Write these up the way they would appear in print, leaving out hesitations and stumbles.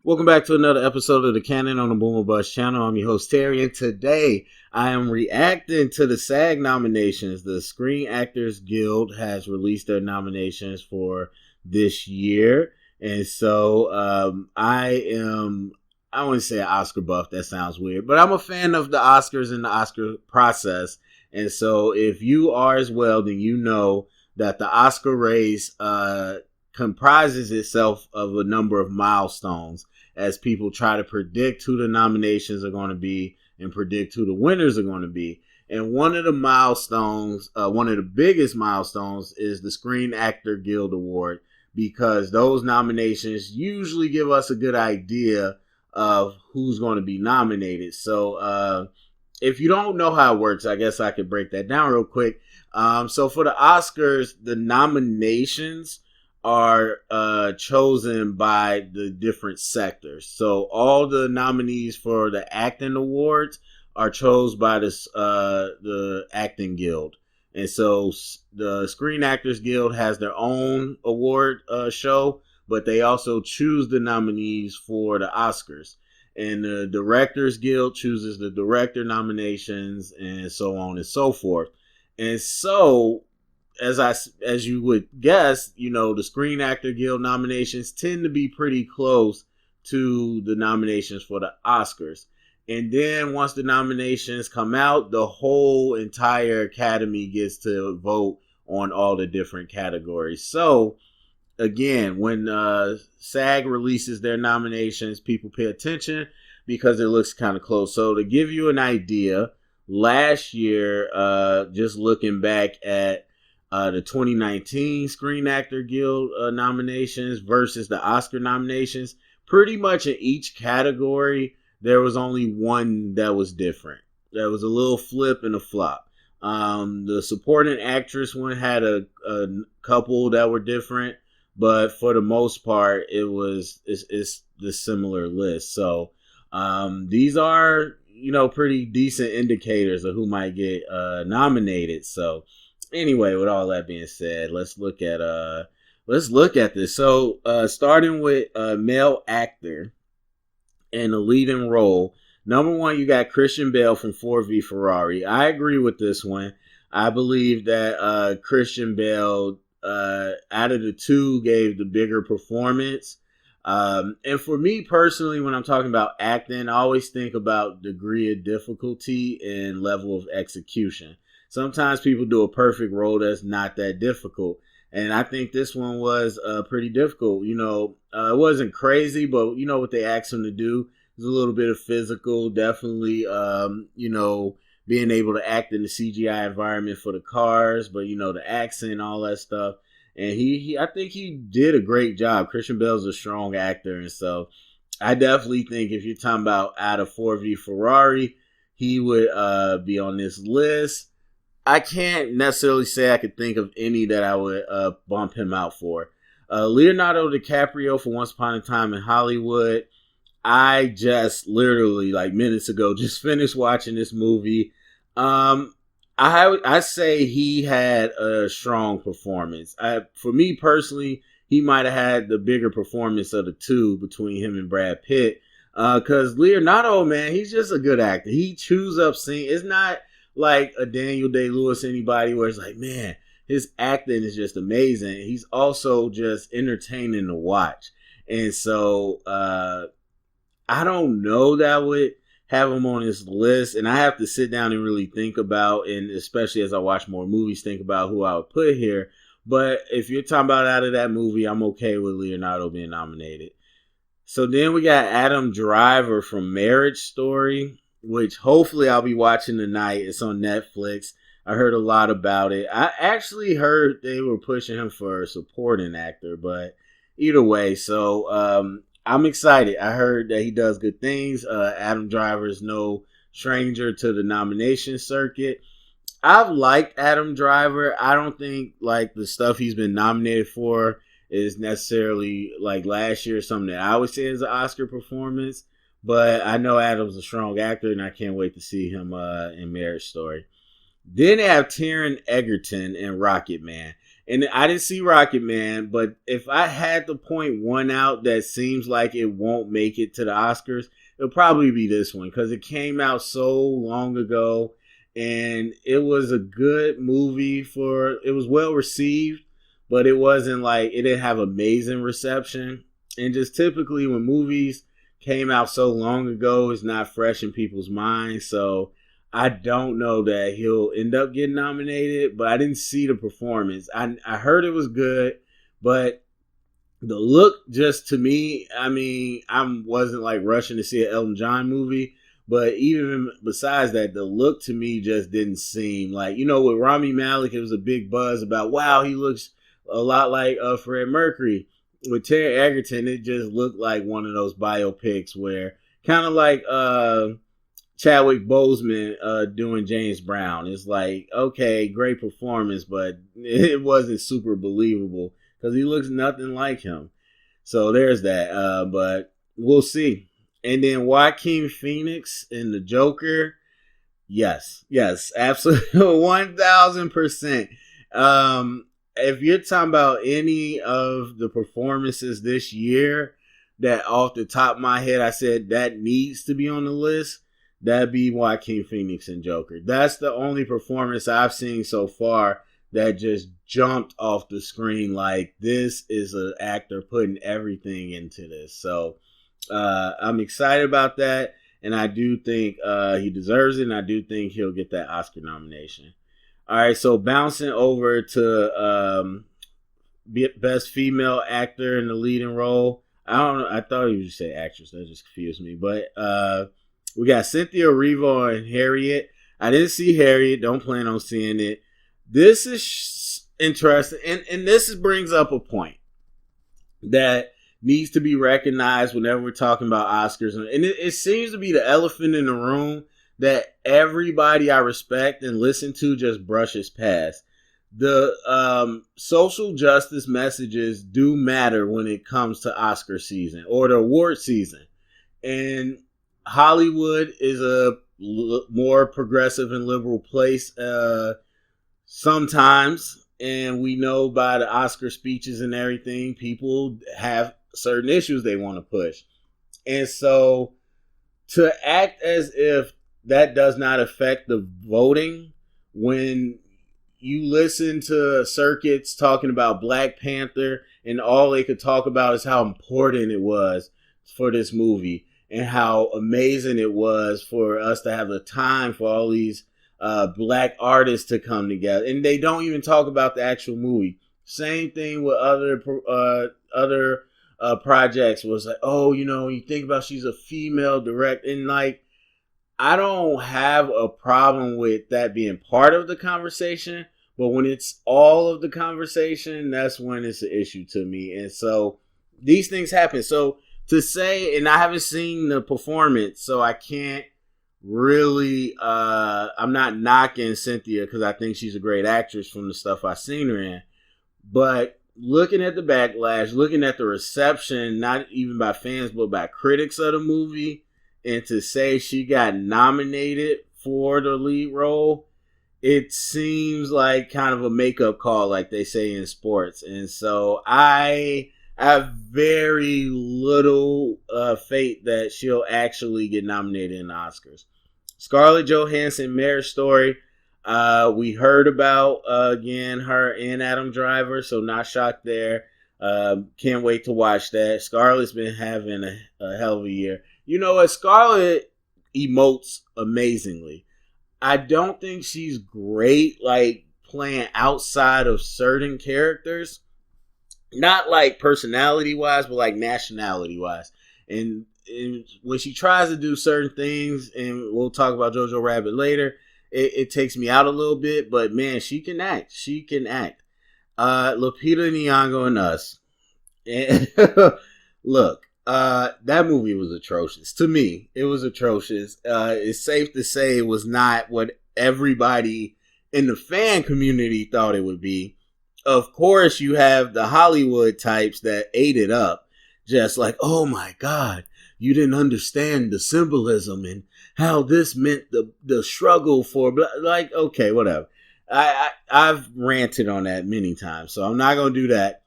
Welcome back to another episode of the Canon on the Boomer Bust channel. I'm your host Terry, and today I am reacting to the SAG nominations. The Screen Actors Guild has released their nominations for this year, and so I wouldn't say an Oscar buff. That sounds weird, but I'm a fan of the Oscars and the Oscar process. And so if you are as well, then you know that the Oscar race comprises itself of a number of milestones as people try to predict who the nominations are going to be and predict who the winners are going to be. And one of the milestones, one of the biggest milestones, is the Screen Actor Guild Award, because those nominations usually give us a good idea of who's going to be nominated. So if you don't know how it works, I guess I could break that down real quick. So for the Oscars, the nominations are chosen by the different sectors. So all the nominees for the acting awards are chosen by the acting guild. And so the Screen Actors Guild has their own award show, but they also choose the nominees for the Oscars. And the Directors Guild chooses the director nominations, and so on and so forth. And so as you would guess, you know, the Screen Actor Guild nominations tend to be pretty close to the nominations for the Oscars. And then once the nominations come out, the whole entire Academy gets to vote on all the different categories. So again, when SAG releases their nominations, people pay attention because it looks kind of close. So to give you an idea, last year, just looking back at the 2019 Screen Actor Guild nominations versus the Oscar nominations, pretty much in each category, there was only one that was different. There was a little flip and a flop. The supporting actress one had a couple that were different, but for the most part, it's the similar list. So these are, you know, pretty decent indicators of who might get nominated. So anyway, with all that being said, let's look at this. So starting with male actor in a leading role, number one, you got Christian Bale from Ford v Ferrari. I agree with this one. I believe that Christian Bale, out of the two, gave the bigger performance. And for me personally, when I'm talking about acting, I always think about degree of difficulty and level of execution. Sometimes people do a perfect role that's not that difficult. And I think this one was pretty difficult. You know, it wasn't crazy, but you know what they asked him to do is a little bit of physical, definitely, you know, being able to act in the CGI environment for the cars, but you know, the accent, all that stuff. And I think he did a great job. Christian Bale's a strong actor, and so I definitely think if you're talking about out of Ford v Ferrari, he would be on this list. I can't necessarily say I could think of any that I would bump him out for. Leonardo Dicaprio for Once Upon a Time in Hollywood. I just literally, like minutes ago, just finished watching this movie. I say he had a strong performance. For me personally, he might have had the bigger performance of the two between him and Brad Pitt. Because Leonardo, man, he's just a good actor. He chews up scenes. It's not like a Daniel Day-Lewis anybody where it's like, man, his acting is just amazing. He's also just entertaining to watch. And so I don't know that I would have him on this list, and I have to sit down and really think about, and especially as I watch more movies, think about who I would put here. But if you're talking about out of that movie, I'm okay with Leonardo being nominated. So then we got Adam Driver from Marriage Story, which hopefully I'll be watching tonight. It's on Netflix. I heard a lot about it. I actually heard they were pushing him for a supporting actor, but either way, so I'm excited. I heard that he does good things. Adam Driver is no stranger to the nomination circuit. I've liked Adam Driver. I don't think like the stuff he's been nominated for is necessarily like last year something that I would say is an Oscar performance. But I know Adam's a strong actor, and I can't wait to see him in Marriage Story. Then they have Taron Egerton in Rocket Man. And I didn't see Rocket Man, but if I had to point one out that seems like it won't make it to the Oscars, it'll probably be this one because it came out so long ago and it was a good movie it was well received, but it wasn't like, it didn't have amazing reception. And just typically when movies came out so long ago, it's not fresh in people's minds. So I don't know that he'll end up getting nominated, but I didn't see the performance. I heard it was good, but the look just to me, I mean, I wasn't like rushing to see an Elton John movie, but even besides that, the look to me just didn't seem like, with Rami Malek, it was a big buzz about, wow, he looks a lot like Fred Mercury. With Terry Egerton, it just looked like one of those biopics where kind of like Chadwick Boseman doing James Brown. It's like, okay, great performance, but it wasn't super believable because he looks nothing like him. So there's that. But we'll see. And then Joaquin Phoenix in The Joker. Yes, absolutely. 1000%. If you're talking about any of the performances this year that off the top of my head, I said that needs to be on the list, that'd be Joaquin Phoenix and Joker. That's the only performance I've seen so far that just jumped off the screen like, this is an actor putting everything into this. So I'm excited about that, and I do think he deserves it, and I do think he'll get that Oscar nomination. All right, so bouncing over to best female actor in the leading role. I don't know. I thought you would say actress. That just confused me. But we got Cynthia Erivo and Harriet. I didn't see Harriet. Don't plan on seeing it. This is interesting, and this brings up a point that needs to be recognized whenever we're talking about Oscars, and it seems to be the elephant in the room that everybody I respect and listen to just brushes past. The social justice messages do matter when it comes to Oscar season or the award season. And Hollywood is a more progressive and liberal place sometimes. And we know by the Oscar speeches and everything, people have certain issues they want to push. And so to act as if that does not affect the voting when you listen to circuits talking about Black Panther and all they could talk about is how important it was for this movie and how amazing it was for us to have the time for all these Black artists to come together. And they don't even talk about the actual movie. Same thing with other projects was like, oh, you think about she's a female director, and like, I don't have a problem with that being part of the conversation, but when it's all of the conversation, that's when it's an issue to me. And so these things happen. So to say, and I haven't seen the performance, so I can't really, I'm not knocking Cynthia because I think she's a great actress from the stuff I've seen her in. But looking at the backlash, looking at the reception, not even by fans, but by critics of the movie, and to say she got nominated for the lead role, it seems like kind of a makeup call, like they say in sports. And so I have very little faith that she'll actually get nominated in the Oscars. Scarlett Johansson, Marriage Story. We heard about, again, her and Adam Driver, so not shocked there. Can't wait to watch that. Scarlett's been having a hell of a year. You know what? Scarlett emotes amazingly. I don't think she's great, like, playing outside of certain characters. Not, like, personality-wise, but, like, nationality-wise. And when she tries to do certain things, and we'll talk about Jojo Rabbit later, it takes me out a little bit. But, man, she can act. She can act. Lupita Nyong'o and Us. And look. That movie was atrocious. To me, it was atrocious. It's safe to say it was not what everybody in the fan community thought it would be. Of course, you have the Hollywood types that ate it up. Just like, oh my God, you didn't understand the symbolism and how this meant the struggle for, like, okay, whatever. I've ranted on that many times, so I'm not gonna do that.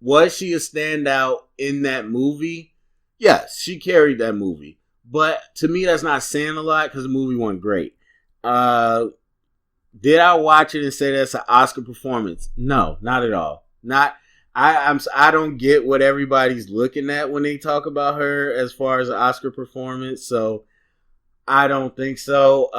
Was she a standout in that movie? Yes, she carried that movie. But to me, that's not saying a lot because the movie wasn't great. Uh, did I watch it and say that's an Oscar performance? No, not at all. Not. I don't get what everybody's looking at when they talk about her as far as an Oscar performance. So I don't think so.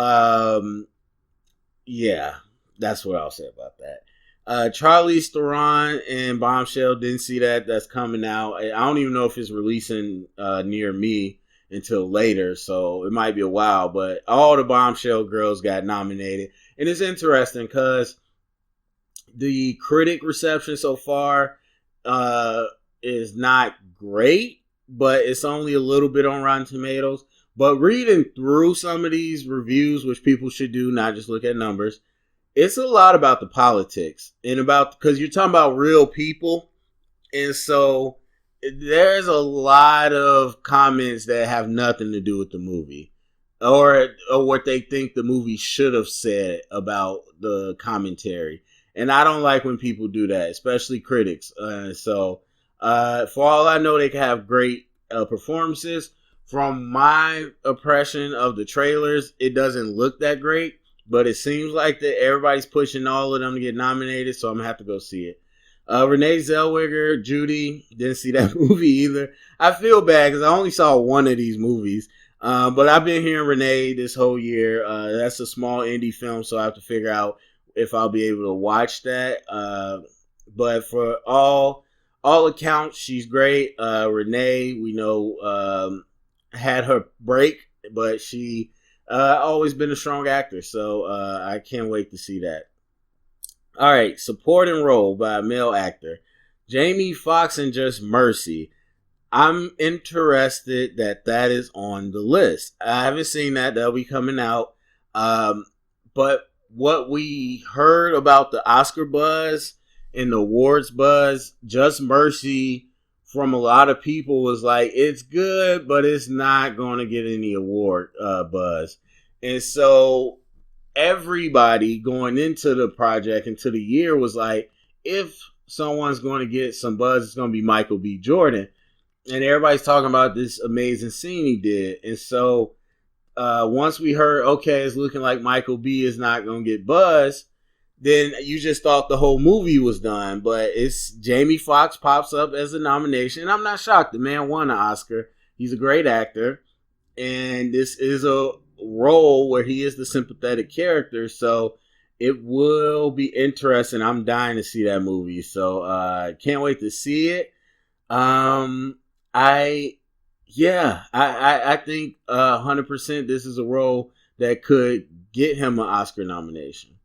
Yeah, that's what I'll say about that. Charlize Theron and Bombshell, didn't see that. That's coming out. I don't even know if it's releasing near me until later, so it might be a while. But all the Bombshell girls got nominated, and it's interesting because the critic reception so far is not great, but it's only a little bit on Rotten Tomatoes. But reading through some of these reviews, which people should do, not just look at numbers, it's a lot about the politics and about, because you're talking about real people. And so there's a lot of comments that have nothing to do with the movie or what they think the movie should have said about the commentary. And I don't like when people do that, especially critics. For all I know, they can have great performances. From my impression of the trailers, it doesn't look that great, but it seems like that everybody's pushing all of them to get nominated, so I'm going to have to go see it. Rene Zellweger, Judy, didn't see that movie either. I feel bad because I only saw one of these movies, but I've been hearing Rene this whole year. That's a small indie film, so I have to figure out if I'll be able to watch that. But for all accounts, she's great. Renee, we know, had her break, but she always been a strong actor, so I can't wait to see that. All right, supporting role by a male actor, Jamie Foxx in Just Mercy. I'm interested that is on the list. I haven't seen that. That'll be coming out. But what we heard about the Oscar buzz and the awards buzz, Just Mercy, from a lot of people was like, it's good, but it's not going to get any award buzz. And so everybody going into the project, into the year, was like, if someone's going to get some buzz, it's going to be Michael B. Jordan. And everybody's talking about this amazing scene he did. And so once we heard, okay, it's looking like Michael B. is not going to get buzz, then you just thought the whole movie was done. But it's Jamie Foxx pops up as a nomination. And I'm not shocked. The man won an Oscar. He's a great actor. And this is a role where he is the sympathetic character. So it will be interesting. I'm dying to see that movie. So can't wait to see it. I think 100% this is a role that could get him an Oscar nomination.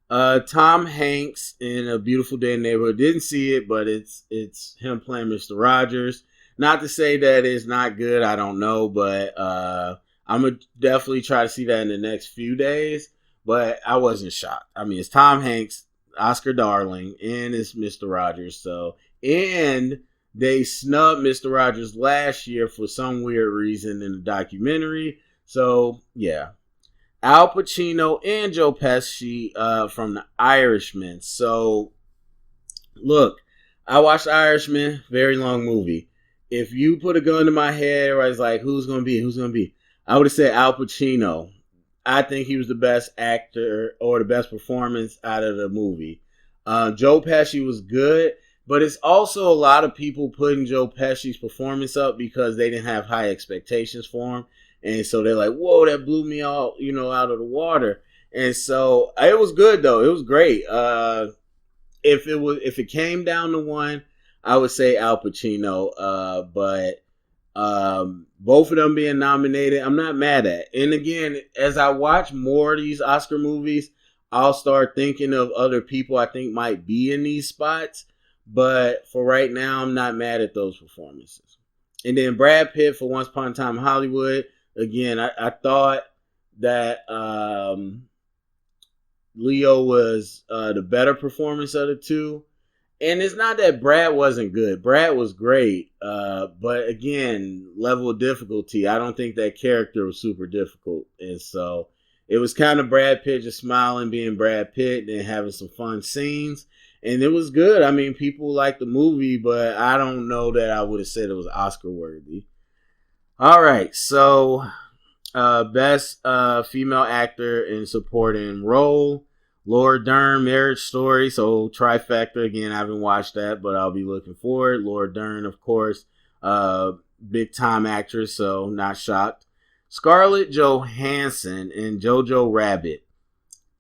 Tom Hanks in A Beautiful Day in the Neighborhood. Didn't see it, but it's him playing Mr. Rogers. Not to say that it's not good, I don't know, but I'm going to definitely try to see that in the next few days. But I wasn't shocked. I mean, it's Tom Hanks, Oscar darling, and it's Mr. Rogers. And they snubbed Mr. Rogers last year for some weird reason in the documentary. So, yeah. Al Pacino and Joe Pesci from The Irishman. So, look, I watched Irishman, very long movie. If you put a gun to my head, everybody's like, who's going to be? I would have said Al Pacino. I think he was the best actor or the best performance out of the movie. Joe Pesci was good, but it's also a lot of people putting Joe Pesci's performance up because they didn't have high expectations for him. And so they're like, whoa, that blew me out, out of the water. And so it was good though. It was great. If it came down to one, I would say Al Pacino. But both of them being nominated, I'm not mad at. And again, as I watch more of these Oscar movies, I'll start thinking of other people I think might be in these spots. But for right now, I'm not mad at those performances. And then Brad Pitt for Once Upon a Time in Hollywood. Again, I thought that Leo was the better performance of the two. And it's not that Brad wasn't good. Brad was great. But again, level of difficulty. I don't think that character was super difficult. And so It was kind of Brad Pitt just smiling, being Brad Pitt, and having some fun scenes. And it was good. I mean, people liked the movie, but I don't know that I would have said it was Oscar worthy. All right, so best female actor in supporting role. Laura Dern, Marriage Story. So trifecta again. I haven't watched that, but I'll be looking forward. Laura Dern, of course, big time actress, so not shocked. Scarlett Johansson in Jojo Rabbit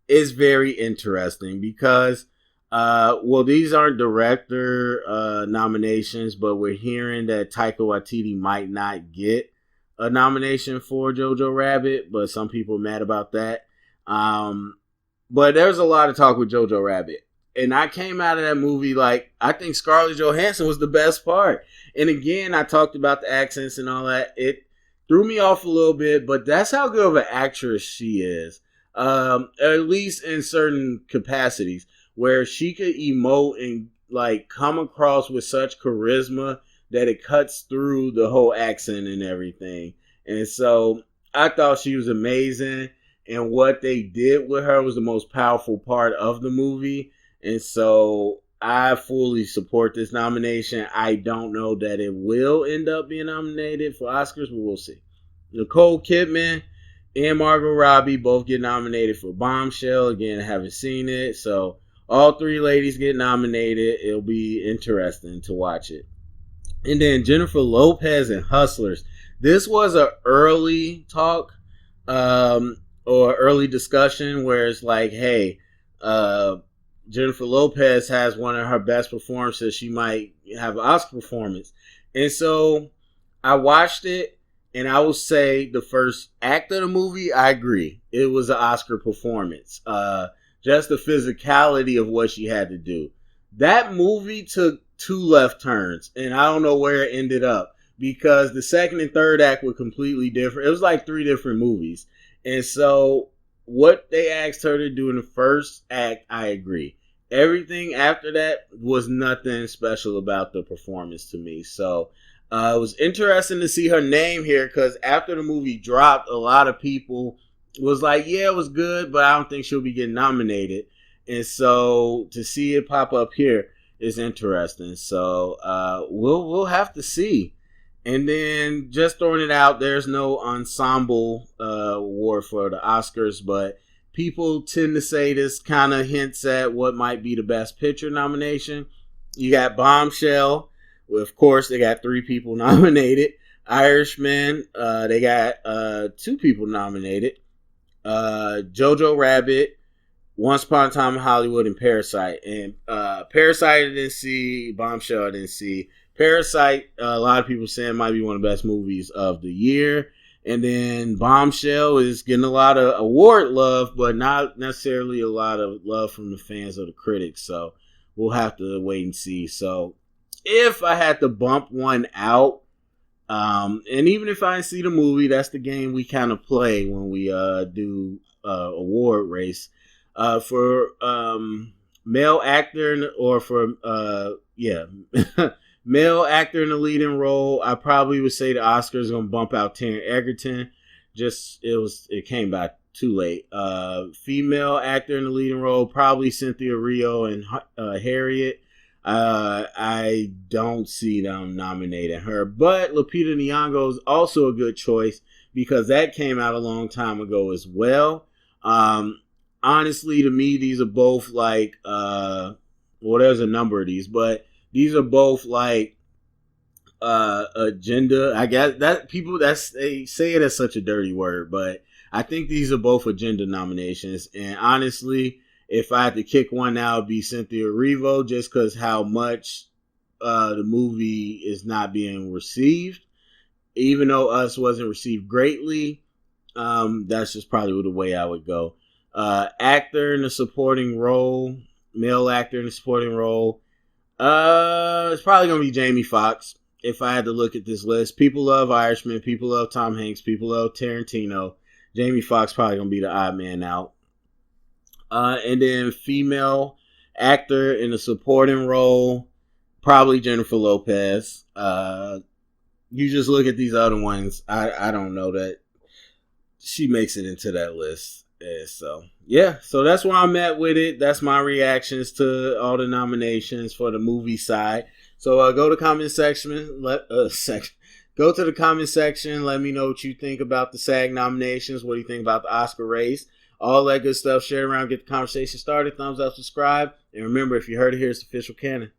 is very interesting because, well, these aren't director nominations, but we're hearing that Taika Waititi might not get a nomination for Jojo Rabbit, but some people are mad about that. But there's a lot of talk with Jojo Rabbit. And I came out of that movie like, I think Scarlett Johansson was the best part. And again, I talked about the accents and all that. It threw me off a little bit, but that's how good of an actress she is. At least in certain capacities, where she could emote and like come across with such charisma that it cuts through the whole accent and everything. And so I thought she was amazing. And what they did with her was the most powerful part of the movie. And so I fully support this nomination. I don't know that it will end up being nominated for Oscars, but we'll see. Nicole Kidman and Margot Robbie both get nominated for Bombshell. Again, I haven't seen it. So all three ladies get nominated. It'll be interesting to watch it. And then Jennifer Lopez and Hustlers. This was an early talk or early discussion where it's like, hey, Jennifer Lopez has one of her best performances. She might have an Oscar performance. And so I watched it, and I will say the first act of the movie, I agree. It was an Oscar performance. Just the physicality of what she had to do. That movie took 2 left turns, and I don't know where it ended up because the second and third act were completely different. It was like 3 different movies. And so what they asked her to do in the first act, I agree. Everything after that was nothing special about the performance to me. So it was interesting to see her name here because after the movie dropped, a lot of people was like, yeah, it was good, but I don't think she'll be getting nominated. And so to see it pop up here is interesting. So we'll have to see. And then just throwing it out, there's no ensemble award for the Oscars, but people tend to say this kind of hints at what might be the Best Picture nomination. You got Bombshell. Well, of course, they got 3 people nominated. Irishman, they got 2 people nominated. Jojo Rabbit, Once Upon a Time in Hollywood, and Parasite. And Parasite I didn't see. Bombshell I didn't see. Parasite, a lot of people saying might be one of the best movies of the year. And then Bombshell is getting a lot of award love, but not necessarily a lot of love from the fans or the critics. So we'll have to wait and see. So if I had to bump one out, and even if I didn't see the movie, that's the game we kind of play when we do award race. For male actor or for male actor in the leading role, I probably would say the Oscars gonna bump out Taron Egerton. Just it came back too late. Female actor in the leading role, probably Cynthia Rio and Harriet. I don't see them nominating her, but Lupita Nyong'o is also a good choice because that came out a long time ago as well. Honestly, to me, these are both like, well, there's a number of these, but these are both like agenda. I guess that people they say it as such a dirty word, but I think these are both agenda nominations. And honestly, if I had to kick one out, it'd be Cynthia Erivo, just because how much the movie is not being received. Even though Us wasn't received greatly, that's just probably the way I would go. Actor in a supporting role, male actor in a supporting role. It's probably gonna be Jamie Foxx. If I had to look at this list, people love Irishman, people love Tom Hanks, people love Tarantino. Jamie Foxx probably gonna be the odd man out. And then female actor in a supporting role, probably Jennifer Lopez. You just look at these other ones. I don't know that she makes it into that list. So that's where I'm at with it. That's my reactions to all the nominations for the movie side. So go to the comment section. Go to the comment section. Let me know what you think about the SAG nominations. What do you think about the Oscar race? All that good stuff. Share it around. Get the conversation started. Thumbs up. Subscribe. And remember, if you heard it here, it's official canon.